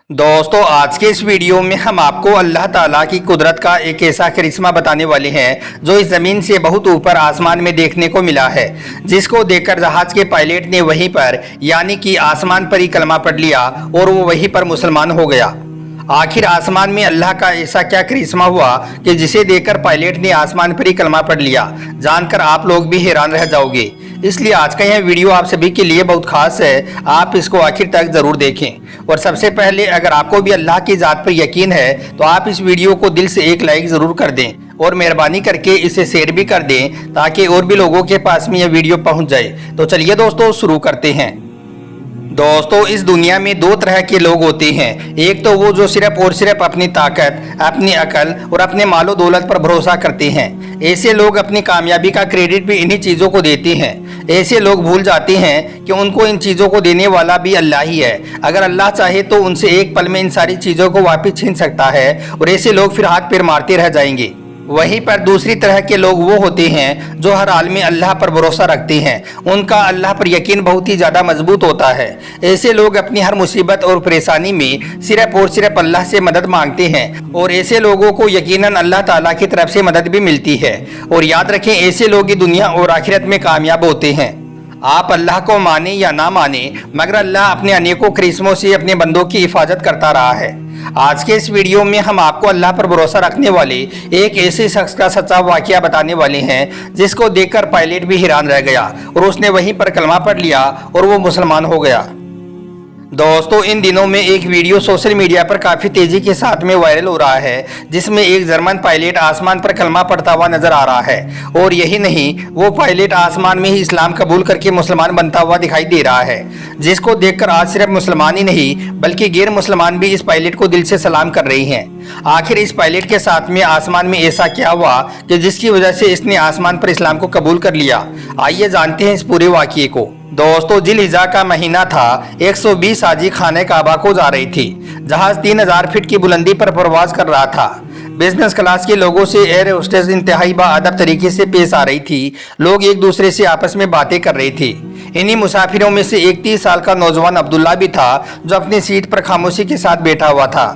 दोस्तों आज के इस वीडियो में हम आपको अल्लाह ताला की कुदरत का एक ऐसा करिश्मा बताने वाले हैं जो इस ज़मीन से बहुत ऊपर आसमान में देखने को मिला है, जिसको देखकर जहाज के पायलट ने वहीं पर यानी कि आसमान पर ही कलमा पढ़ लिया और वो वहीं पर मुसलमान हो गया। आखिर आसमान में अल्लाह का ऐसा क्या करिश्मा हुआ कि जिसे देखकर पायलट ने आसमान पर ही कलमा पढ़ लिया, जानकर आप लोग भी हैरान रह जाओगे। इसलिए आज का यह वीडियो आप सभी के लिए बहुत खास है, आप इसको आखिर तक जरूर देखें। और सबसे पहले अगर आपको भी अल्लाह की ज़ात पर यकीन है तो आप इस वीडियो को दिल से एक लाइक ज़रूर कर दें और मेहरबानी करके इसे शेयर भी कर दें ताकि और भी लोगों के पास में यह वीडियो पहुंच जाए। तो चलिए दोस्तों शुरू करते हैं। दोस्तों इस दुनिया में दो तरह के लोग होते हैं, एक तो वो जो सिर्फ और सिर्फ अपनी ताकत, अपनी अकल और अपने मालो दौलत पर भरोसा करते हैं। ऐसे लोग अपनी कामयाबी का क्रेडिट भी इन्हीं चीज़ों को देते हैं। ऐसे लोग भूल जाते हैं कि उनको इन चीज़ों को देने वाला भी अल्लाह ही है। अगर अल्लाह चाहे तो उनसे एक पल में इन सारी चीज़ों को वापस छीन सकता है और ऐसे लोग फिर हाथ पैर मारते रह जाएंगे। वहीं पर दूसरी तरह के लोग वो होते हैं जो हर हाल में अल्लाह पर भरोसा रखते हैं, उनका अल्लाह पर यकीन बहुत ही ज़्यादा मजबूत होता है। ऐसे लोग अपनी हर मुसीबत और परेशानी में सिर्फ और सिर्फ अल्लाह से मदद मांगते हैं और ऐसे लोगों को यकीनन अल्लाह ताला की तरफ से मदद भी मिलती है। और याद रखें ऐसे लोग ही दुनिया और आखिरत में कामयाब होते हैं। आप अल्लाह को माने या ना माने, मगर अल्लाह अपने अनेकों करिश्मों से अपने बंदों की हिफाजत करता रहा है। आज के इस वीडियो में हम आपको अल्लाह पर भरोसा रखने वाले एक ऐसे शख्स का सच्चा वाकया बताने वाले हैं जिसको देखकर पायलट भी हैरान रह गया और उसने वहीं पर कलमा पढ़ लिया और वो मुसलमान हो गया। दोस्तों इन दिनों में एक वीडियो सोशल मीडिया पर काफ़ी तेज़ी के साथ में वायरल हो रहा है, जिसमें एक जर्मन पायलट आसमान पर कलमा पढ़ता हुआ नजर आ रहा है। और यही नहीं, वो पायलट आसमान में ही इस्लाम कबूल करके मुसलमान बनता हुआ दिखाई दे रहा है, जिसको देखकर आज सिर्फ मुसलमान ही नहीं बल्कि गैर मुसलमान भी इस पायलट को दिल से सलाम कर रही हैं। आखिर इस पायलट के साथ में आसमान में ऐसा क्या हुआ कि जिसकी वजह से इसने आसमान पर इस्लाम को कबूल कर लिया? आइए जानते हैं इस पूरे वाक़ये को। दोस्तों जिलहिजा का महीना था, 120 हाजी खाने काबा को जा रही थी। जहाज 3000 फीट की बुलंदी पर परवाज कर रहा था। बिजनेस क्लास के लोगों से एयर होस्टेस इंतहाई बाअदब तरीके से पेश आ रही थी। लोग एक दूसरे से आपस में बातें कर रहे थे। इन्हीं मुसाफिरों में से एक 30 साल का नौजवान अब्दुल्ला भी था जो अपनी सीट पर खामोशी के साथ बैठा हुआ था।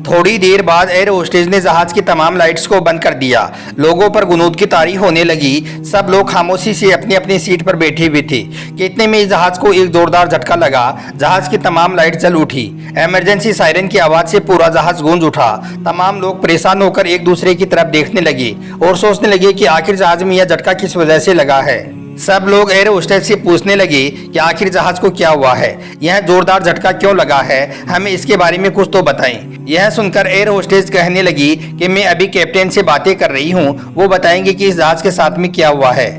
थोड़ी देर बाद एयर होस्टेस ने जहाज की तमाम लाइट्स को बंद कर दिया। लोगों पर गुनूद की तारी होने लगी। सब लोग खामोशी से अपनी अपनी सीट पर बैठे हुए थे कि इतने में इस जहाज को एक जोरदार झटका लगा। जहाज की तमाम लाइट जल उठी। इमरजेंसी सायरन की आवाज से पूरा जहाज गूंज उठा। तमाम लोग परेशान होकर एक दूसरे की तरफ देखने लगे और सोचने लगे कि आखिर जहाज में यह झटका किस वजह से लगा है। सब लोग एयर होस्टेस से पूछने लगे कि आखिर जहाज को क्या हुआ है, यह जोरदार झटका क्यों लगा है, हमें इसके बारे में कुछ तो बताएं। यह सुनकर एयर होस्टेस कहने लगी कि मैं अभी कैप्टन से बातें कर रही हूँ, वो बताएंगे कि इस जहाज के साथ में क्या हुआ है।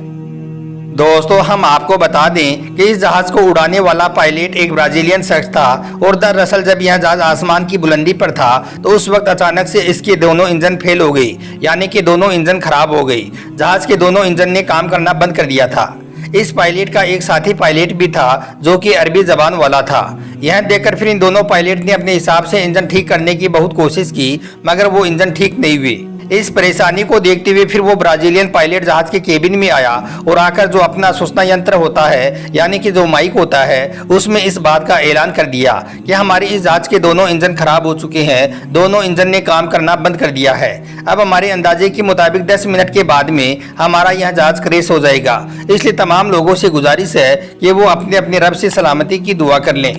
दोस्तों हम आपको बता दें कि इस जहाज को उड़ाने वाला पायलट एक ब्राजीलियन शख्स था और दरअसल जब यह जहाज आसमान की बुलंदी पर था तो उस वक्त अचानक से इसके दोनों इंजन फेल हो गई, यानी कि दोनों इंजन खराब हो गई। जहाज के दोनों इंजन ने काम करना बंद कर दिया था। इस पायलट का एक साथी पायलट भी था जो कि अरबी जबान वाला था। यह देखकर फिर इन दोनों पायलट ने अपने हिसाब से इंजन ठीक करने की बहुत कोशिश की, मगर वो इंजन ठीक नहीं हुए। इस परेशानी को देखते हुए फिर वो ब्राजीलियन पायलट जहाज के केबिन में आया और आकर जो अपना सूचना यंत्र होता है यानी कि जो माइक होता है उसमें इस बात का ऐलान कर दिया कि हमारे इस जहाज के दोनों इंजन खराब हो चुके हैं, दोनों इंजन ने काम करना बंद कर दिया है। अब हमारे अंदाजे के मुताबिक 10 मिनट के बाद में हमारा यह जहाज क्रैश हो जाएगा। इसलिए तमाम लोगों से गुजारिश है कि वो अपने अपने रब से सलामती की दुआ कर लें।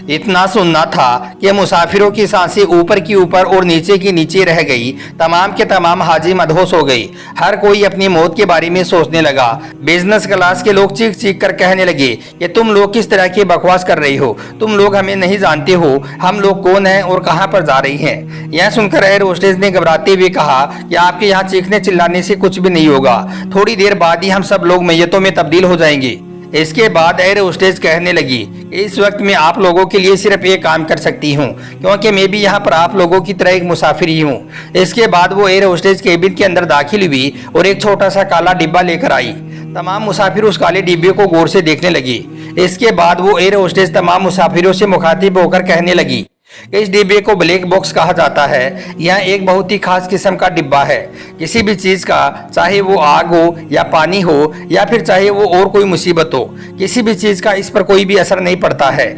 इतना सुनना था कि मुसाफिरों की सांसें ऊपर की ऊपर और नीचे की नीचे रह गई। तमाम के तमाम हाजी मदहोश हो गई। हर कोई अपनी मौत के बारे में सोचने लगा। बिजनेस क्लास के लोग चीख चीख कर कहने लगे कि तुम लोग किस तरह की बकवास कर रही हो, तुम लोग हमें नहीं जानते हो, हम लोग कौन हैं और कहां पर जा रही हैं। यह सुनकर एयर होस्टेस ने घबराते हुए कहा कि आपके यहाँ चीखने चिल्लाने से कुछ भी नहीं होगा, थोड़ी देर बाद ही हम सब लोग मैयतों में तब्दील हो जाएंगे। इसके बाद एयर होस्टेस कहने लगी इस वक्त मैं आप लोगों के लिए सिर्फ एक काम कर सकती हूँ, क्योंकि मैं भी यहाँ पर आप लोगों की तरह एक मुसाफिर ही हूँ। इसके बाद वो एयर होस्टेस केबिन के अंदर दाखिल हुई और एक छोटा सा काला डिब्बा लेकर आई। तमाम मुसाफिर उस काले डिब्बे को गौर से देखने लगे। इसके बाद वो एयर होस्टेस तमाम मुसाफिरों से मुखातिब होकर कहने लगी इस डिब्बे को ब्लैक बॉक्स कहा जाता है। यह एक बहुत ही खास किस्म का डिब्बा है। किसी भी चीज़ का, चाहे वो आग हो या पानी हो या फिर चाहे वो और कोई मुसीबत हो, किसी भी चीज़ का इस पर कोई भी असर नहीं पड़ता है।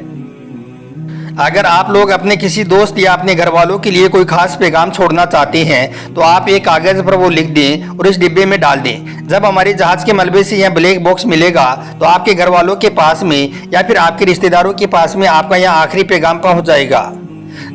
अगर आप लोग अपने किसी दोस्त या अपने घर वालों के लिए कोई खास पैगाम छोड़ना चाहते हैं तो आप एक कागज पर वो लिख दें और इस डिब्बे में डाल दें। जब हमारे जहाज के मलबे से यह ब्लैक बॉक्स मिलेगा तो आपके घर वालों के पास में या फिर आपके रिश्तेदारों के पास में आपका यह आखिरी पैगाम पहुंच जाएगा।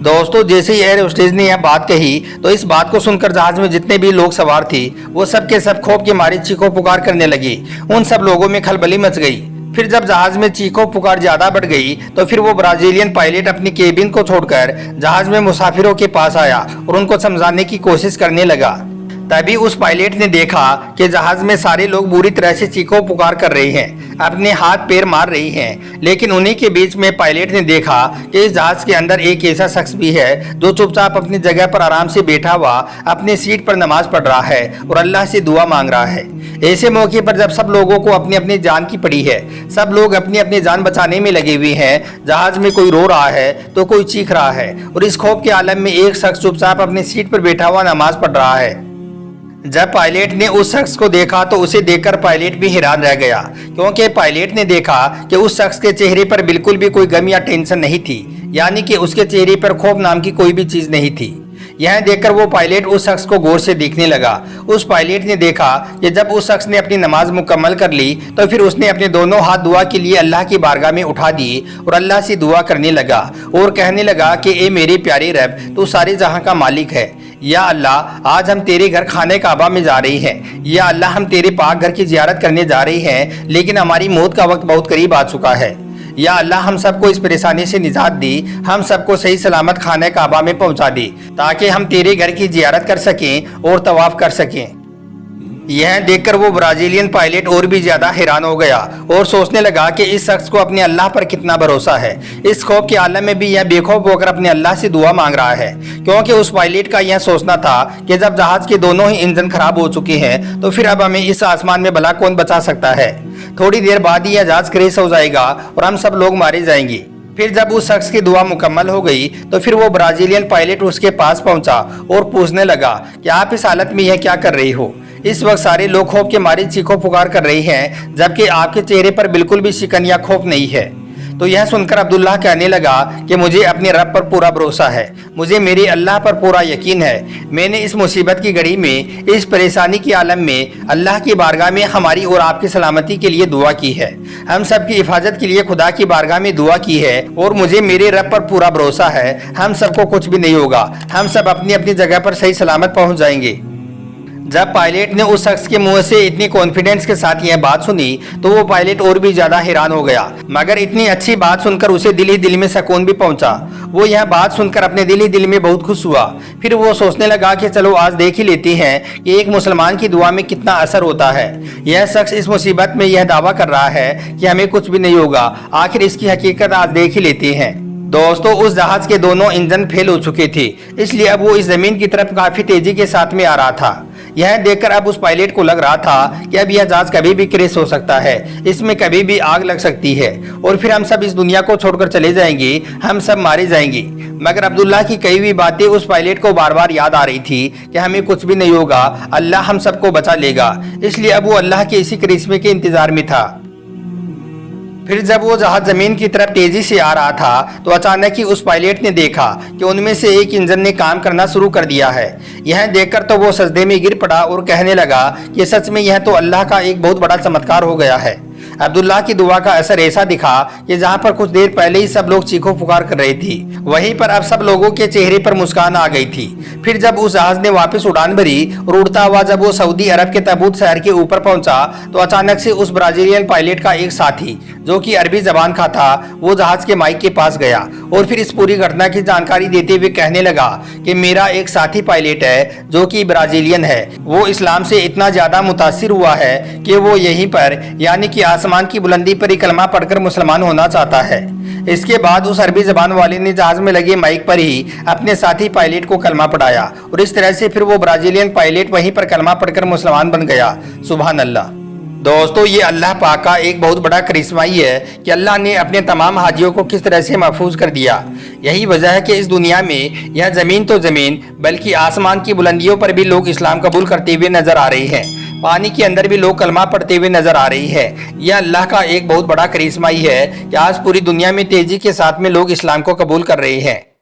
दोस्तों, जैसे ही एयर होस्टेस ने यह बात कही तो इस बात को सुनकर जहाज में जितने भी लोग सवार थे वो सब के सब खौफ के मारे चीखों पुकार करने लगे। उन सब लोगों में खलबली मच गई। फिर जब जहाज में चीखों पुकार ज्यादा बढ़ गई तो फिर वो ब्राजीलियन पायलट अपनी केबिन को छोड़कर जहाज में मुसाफिरों के पास आया और उनको समझाने की कोशिश करने लगा। तभी उस पायलट ने देखा कि जहाज में सारे लोग बुरी तरह से चीखों पुकार कर रहे हैं, अपने हाथ पैर मार रही हैं, लेकिन उन्हीं के बीच में पायलट ने देखा कि इस जहाज के अंदर एक ऐसा शख्स भी है जो चुपचाप अपनी जगह पर आराम से बैठा हुआ अपनी सीट पर नमाज पढ़ रहा है और अल्लाह से दुआ मांग रहा है। ऐसे मौके पर जब सब लोगों को अपनी अपनी जान की पड़ी है, सब लोग अपनी अपनी जान बचाने में लगे हुए हैं, जहाज में कोई रो रहा है तो कोई चीख रहा है और इस खौफ के आलम में एक शख्स चुपचाप अपनी सीट पर बैठा हुआ नमाज पढ़ रहा है। जब पायलट ने उस शख्स को देखा तो उसे देखकर पायलट भी हैरान रह गया, क्योंकि पायलट ने देखा कि उस शख्स के चेहरे पर बिल्कुल भी कोई गम या टेंशन नहीं थी, यानी कि उसके चेहरे पर खौफ नाम की कोई भी चीज नहीं थी। यह देखकर वो पायलट उस शख्स को गौर से देखने लगा। उस पायलट ने देखा कि जब उस शख्स ने अपनी नमाज मुकम्मल कर ली तो फिर उसने अपने दोनों हाथ दुआ के लिए अल्लाह की बारगाह में उठा दिए और अल्लाह से दुआ करने लगा और कहने लगा कि ए मेरे प्यारे रब, तू सारे जहां का मालिक है। या अल्लाह, आज हम तेरे घर खाने काबा में जा रहे हैं। या अल्लाह, हम तेरे पाक घर की जियारत करने जा रहे हैं, लेकिन हमारी मौत का वक्त बहुत करीब आ चुका है। या अल्लाह, हम सबको इस परेशानी से निजात दी, हम सबको सही सलामत खाने काबा में पहुंचा दी ताकि हम तेरे घर की जियारत कर सकें और तवाफ कर सकें। यह देखकर वो ब्राजीलियन पायलट और भी ज्यादा हैरान हो गया और सोचने लगा कि इस शख्स को अपने अल्लाह पर कितना भरोसा है। इस खौफ के आलम में भी यह बेखौफ होकर अपने अल्लाह से दुआ मांग रहा है, क्योंकि उस पायलट का यह सोचना था कि जब जहाज के दोनों ही इंजन खराब हो चुके हैं तो फिर अब हमें इस आसमान में भला कौन बचा सकता है। थोड़ी देर बाद ही यह जहाज क्रैश हो जाएगा और हम सब लोग मारे जाएंगे। फिर जब उस शख्स की दुआ मुकम्मल हो गई तो फिर वो ब्राजीलियन पायलट उसके पास पहुंचा और पूछने लगा कि आप इस हालत में यह क्या कर रही हो। इस वक्त सारे लोग खौफ के मारे चीखों पुकार कर रहे हैं, जबकि आपके चेहरे पर बिल्कुल भी शिकन या खौफ नहीं है। तो यह सुनकर अब्दुल्लाह कहने लगा कि मुझे अपने रब पर पूरा भरोसा है, मुझे मेरे अल्लाह पर पूरा यकीन है। मैंने इस मुसीबत की घड़ी में, इस परेशानी के आलम में अल्लाह की बारगाह में हमारी और आपकी सलामती के लिए दुआ की है, हम सब की हिफाजत के लिए खुदा की बारगाह में दुआ की है और मुझे मेरे रब पर पूरा भरोसा है, हम सबको कुछ भी नहीं होगा, हम सब अपनी अपनी जगह पर सही सलामत पहुंच जाएंगे। जब पायलट ने उस शख्स के मुंह से इतनी कॉन्फिडेंस के साथ यह बात सुनी तो वो पायलट और भी ज्यादा हैरान हो गया, मगर इतनी अच्छी बात सुनकर उसे दिल ही दिल में सुकून भी पहुंचा। वो यह बात सुनकर अपने दिल ही दिल में बहुत खुश हुआ। फिर वो सोचने लगा कि चलो आज देख ही लेते हैं कि एक मुसलमान की दुआ में कितना असर होता है। यह शख्स इस मुसीबत में यह दावा कर रहा है कि हमें कुछ भी नहीं होगा, आखिर इसकी हकीकत आज देख ही लेते हैं। दोस्तों, उस जहाज के दोनों इंजन फेल हो चुके थे, इसलिए अब वो इस जमीन की तरफ काफी तेजी के साथ में आ रहा था। यह देखकर अब उस पायलट को लग रहा था कि अब यह जहाज कभी भी क्रैश हो सकता है, इसमें कभी भी आग लग सकती है और फिर हम सब इस दुनिया को छोड़कर चले जाएंगे, हम सब मारे जाएंगे। मगर अब्दुल्लाह की कई हुई बातें उस पायलट को बार बार याद आ रही थी कि हमें कुछ भी नहीं होगा, अल्लाह हम सबको बचा लेगा। इसलिए अब वो अल्लाह के इसी करिश्मे के इंतजार में था। फिर जब वो जहाज जमीन की तरफ तेजी से आ रहा था तो अचानक ही उस पायलट ने देखा कि उनमें से एक इंजन ने काम करना शुरू कर दिया है। यह देखकर तो वो सजदे में गिर पड़ा और कहने लगा कि सच में यह तो अल्लाह का एक बहुत बड़ा चमत्कार हो गया है। अब्दुल्लाह की दुआ का असर ऐसा दिखा कि जहां पर कुछ देर पहले ही सब लोग चीखों पुकार कर रही थी, वहीं पर अब सब लोगों के चेहरे पर मुस्कान आ गई थी। फिर जब उस जहाज ने वापस उड़ान भरी और उड़ता हुआ जब वो सऊदी अरब के तबूत शहर के ऊपर पहुंचा तो अचानक से उस ब्राजीलियन पायलट का एक साथी जो कि अरबी जबान का था वो जहाज के माइक के पास गया और फिर इस पूरी घटना की जानकारी देते हुए कहने लगा कि मेरा एक साथी पायलट है जो कि ब्राजीलियन है, वो इस्लाम से इतना ज्यादा मुतासिर हुआ है कि वो यहीं पर यानी कि आसमान की बुलंदी पर ही कलमा पढ़कर मुसलमान होना चाहता है। इसके बाद उस अरबी जबान वाले ने जहाज में लगे माइक पर ही अपने साथी पायलट को कलमा पढ़ाया और इस तरह से फिर वो ब्राजीलियन पायलट वहीं पर कलमा पढ़कर मुसलमान बन गया। सुभान अल्लाह। दोस्तों, ये अल्लाह पाक का एक बहुत बड़ा करिश्मा ही है कि अल्लाह ने अपने तमाम हाजियों को किस तरह से महफूज कर दिया। यही वजह है कि इस दुनिया में यह जमीन तो जमीन बल्कि आसमान की बुलंदियों पर भी लोग इस्लाम कबूल करते हुए नजर आ रहे हैं। पानी के अंदर भी लोग कलमा पढ़ते हुए नजर आ रही है। यह अल्लाह का एक बहुत बड़ा करिश्मा ही है कि आज पूरी दुनिया में तेजी के साथ में लोग इस्लाम को कबूल कर रहे हैं।